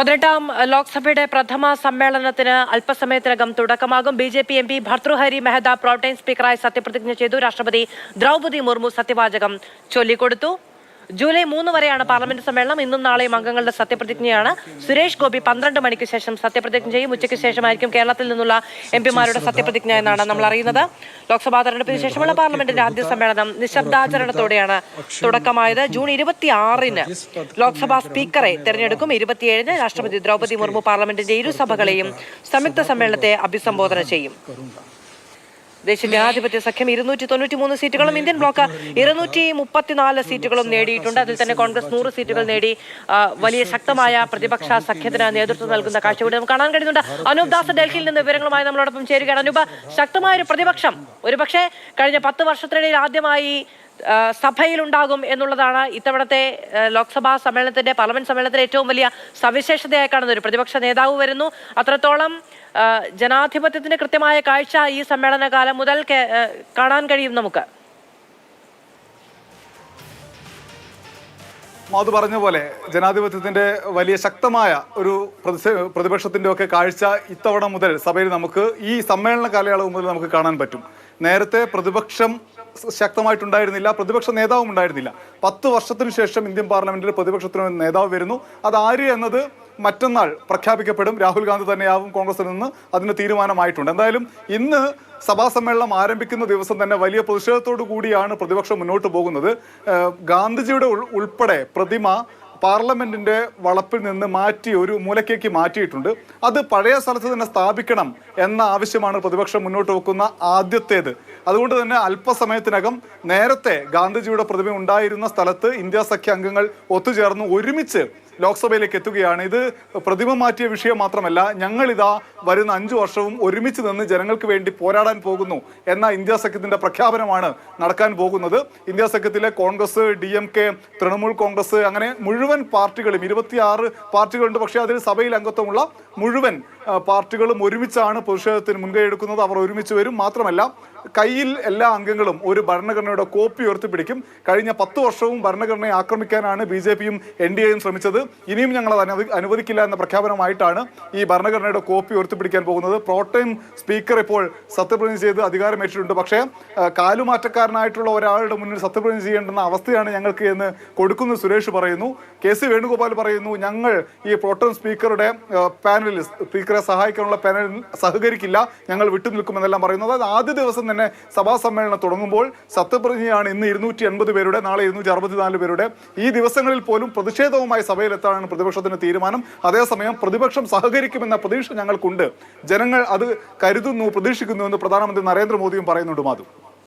18ാം ലോക്സഭയുടെ പ്രഥമ സമ്മേളനത്തിന് അല്പസമയത്തിനകം തുടക്കമാകും. BJP M P Bhartruhari Mahtab protem സ്പീക്കറായി സത്യപ്രതിജ്ഞ ചെയ്തു. രാഷ്ട്രപതി ദ്രൗപദി മുർമു സത്യവാചകം ചൊല്ലിക്കൊടുത്തു. ജൂലൈ 3 വരെയാണ് പാർലമെന്റ് സമ്മേളനം. ഇന്നും നാളെയും അംഗങ്ങളുടെ സത്യപ്രതിജ്ഞയാണ്. സുരേഷ് ഗോപി 12 മണിക്ക് ശേഷം സത്യപ്രതിജ്ഞ ചെയ്യും. ഉച്ചയ്ക്ക് ശേഷമായിരിക്കും കേരളത്തിൽ നിന്നുള്ള എം പിമാരുടെ സത്യപ്രതിജ്ഞ എന്നാണ് നമ്മൾ അറിയുന്നത്. ലോക്സഭാ തെരഞ്ഞെടുപ്പിന് ശേഷമുള്ള പാർലമെന്റിന്റെ ആദ്യ സമ്മേളനം നിശബ്ദാചരണത്തോടെയാണ് തുടക്കമായത്. ജൂൺ 26-ന് ലോക്സഭാ സ്പീക്കറെ തെരഞ്ഞെടുക്കും. 27-ന് രാഷ്ട്രപതി ദ്രൗപദി മുർമു പാർലമെന്റിന്റെ ഇരുസഭകളെയും സംയുക്ത സമ്മേളനത്തെ അഭിസംബോധന ചെയ്യും. ദേശീയ ജനാധിപത്യ സഖ്യം 293 സീറ്റുകളും ഇന്ത്യൻ ബ്ലോക്ക് 234 സീറ്റുകളും നേടിയിട്ടുണ്ട്. അതിൽ തന്നെ കോൺഗ്രസ് 100 സീറ്റുകൾ നേടി വലിയ ശക്തമായ പ്രതിപക്ഷ സഖ്യത്തിന് നേതൃത്വം നൽകുന്ന കാഴ്ച നമുക്ക് കാണാൻ കഴിയുന്നുണ്ട്. അനൂപ് ദാസ് ഡൽഹിയിൽ നിന്ന് വിവരങ്ങളുമായി നമ്മളോടൊപ്പം ചേരുകയാണ്. അനൂപ്, ശക്തമായൊരു പ്രതിപക്ഷം ഒരുപക്ഷെ കഴിഞ്ഞ 10 വർഷത്തിനിടയിൽ ആദ്യമായി സഭയിലുണ്ടാകും എന്നുള്ളതാണ് ഇത്തവണത്തെ ലോക്സഭാ സമ്മേളനത്തിന്റെ പാർലമെന്റ് സമ്മേളനത്തിന്റെ ഏറ്റവും വലിയ സവിശേഷതയായി കാണുന്ന ഒരു പ്രതിപക്ഷ നേതാവ് വരുന്നു. അത്രത്തോളം ജനാധിപത്യത്തിന്റെ കൃത്യമായ കാഴ്ച ഈ സമ്മേളനകാലം മുതൽ കാണാൻ കഴിയും നമുക്ക്. മാധു പറഞ്ഞ പോലെ ജനാധിപത്യത്തിന്റെ വലിയ ശക്തമായ ഒരു പ്രതിപക്ഷത്തിന്റെ ഒക്കെ കാഴ്ച ഇത്തവണ മുതൽ സഭയിൽ നമുക്ക് ഈ സമ്മേളന കാലയളവ് മുതൽ നമുക്ക് കാണാൻ പറ്റും. നേരത്തെ പ്രതിപക്ഷം ശക്തമായിട്ടുണ്ടായിരുന്നില്ല, പ്രതിപക്ഷ നേതാവും ഉണ്ടായിരുന്നില്ല. 10 വർഷത്തിനു ശേഷം ഇന്ത്യൻ പാർലമെന്റിൽ പ്രതിപക്ഷത്തിന് നേതാവ് വരുന്നു. അതാര് എന്നത് മറ്റന്നാൾ പ്രഖ്യാപിക്കപ്പെടും. രാഹുൽ ഗാന്ധി തന്നെയാവും കോൺഗ്രസിൽ നിന്ന് അതിന് തീരുമാനമായിട്ടുണ്ട്. എന്തായാലും ഇന്ന് സഭാ സമ്മേളനം ആരംഭിക്കുന്ന ദിവസം തന്നെ വലിയ പ്രതിഷേധത്തോടു കൂടിയാണ് പ്രതിപക്ഷം മുന്നോട്ട് പോകുന്നത്. ഗാന്ധിജിയുടെ ഉൾപ്പെടെ പ്രതിമ പാർലമെന്റിന്റെ വളപ്പിൽ നിന്ന് മാറ്റി ഒരു മൂലക്കേക്ക് മാറ്റിയിട്ടുണ്ട്. അത് പഴയ സ്ഥലത്ത് തന്നെ സ്ഥാപിക്കണം എന്ന ആവശ്യമാണ് പ്രതിപക്ഷം മുന്നോട്ട് വെക്കുന്ന ആദ്യത്തേത്. അതുകൊണ്ട് തന്നെ അല്പസമയത്തിനകം നേരത്തെ ഗാന്ധിജിയുടെ പ്രതിമ ഉണ്ടായിരുന്ന സ്ഥലത്ത് ഇന്ത്യ സഖ്യ അംഗങ്ങൾ ഒത്തുചേർന്ന് ഒരുമിച്ച് ലോക്സഭയിലേക്ക് എത്തുകയാണ്. ഇത് പ്രതിമ മാറ്റിയ വിഷയം മാത്രമല്ല, ഞങ്ങളിതാ വരുന്ന 5 വർഷവും ഒരുമിച്ച് നിന്ന് ജനങ്ങൾക്ക് വേണ്ടി പോരാടാൻ പോകുന്നു എന്ന ഇന്ത്യ സഖ്യത്തിന്റെ പ്രഖ്യാപനമാണ് നടക്കാൻ പോകുന്നത്. ഇന്ത്യ സഖ്യത്തിലെ കോൺഗ്രസ്, DMK, തൃണമൂൽ കോൺഗ്രസ്, അങ്ങനെ മുഴുവൻ പാർട്ടികളും 26 പാർട്ടികളുണ്ട്. പക്ഷേ അതിൽ സഭയിൽ അംഗത്വമുള്ള മുഴുവൻ പാർട്ടികളും ഒരുമിച്ചാണ് പ്രതിഷേധത്തിന് മുൻകൈ എടുക്കുന്നത്. അവർ ഒരുമിച്ച് വരും. മാത്രമല്ല, കയ്യിൽ എല്ലാ അംഗങ്ങളും ഒരു ഭരണഘടനയുടെ കോപ്പി ഉയർത്തിപ്പിടിക്കും. കഴിഞ്ഞ 10 വർഷവും ഭരണഘടനയെ ആക്രമിക്കാനാണ് BJPയും NDAയും ശ്രമിച്ചത്. ഇനിയും ഞങ്ങൾ അത് അനുവദിക്കില്ല എന്ന പ്രഖ്യാപനമായിട്ടാണ് ഈ ഭരണഘടനയുടെ കോപ്പി ഉയർത്തിപ്പിടിക്കാൻ പോകുന്നത്. പ്രോട്ടേം സ്പീക്കർ ഇപ്പോൾ സത്യപ്രതിജ്ഞ ചെയ്ത് അധികാരമേറ്റിട്ടുണ്ട്. പക്ഷേ കാലുമാറ്റക്കാരനായിട്ടുള്ള ഒരാളുടെ മുന്നിൽ സത്യപ്രതിജ്ഞ ചെയ്യേണ്ടുന്ന അവസ്ഥയാണ് ഞങ്ങൾക്ക് എന്ന് കൊടുക്കുന്ന സുരേഷ് പറയുന്നു. KC വേണുഗോപാൽ പറയുന്നു, ഞങ്ങൾ ഈ പ്രോട്ടേം സ്പീക്കറുടെ പാനലിൽ സ്പീക്കറെ സഹായിക്കാനുള്ള പാനലിൽ സഹകരിക്കില്ല, ഞങ്ങൾ വിട്ടുനിൽക്കുമെന്നെല്ലാം പറയുന്നത്. അത് ആദ്യ ദിവസം തന്നെ സഭാ സമ്മേളനം തുടങ്ങുമ്പോൾ സത്യപ്രതിജ്ഞയാണ് ഇന്ന് 280 പേരുടെ, നാളെ 264 പേരുടെ. ഈ ദിവസങ്ങളിൽ പോലും പ്രതിഷേധവുമായി സഭയിലെത്താനാണ് പ്രതിപക്ഷത്തിന് തീരുമാനം. അതേസമയം പ്രതിപക്ഷം സഹകരിക്കുമെന്ന പ്രതീക്ഷ ഞങ്ങൾക്കുണ്ട്. ജനങ്ങൾ അത് കരുതുന്നു, പ്രതീക്ഷിക്കുന്നു എന്ന് പ്രധാനമന്ത്രി നരേന്ദ്രമോദിയും പറയുന്നുണ്ട്. മാധു.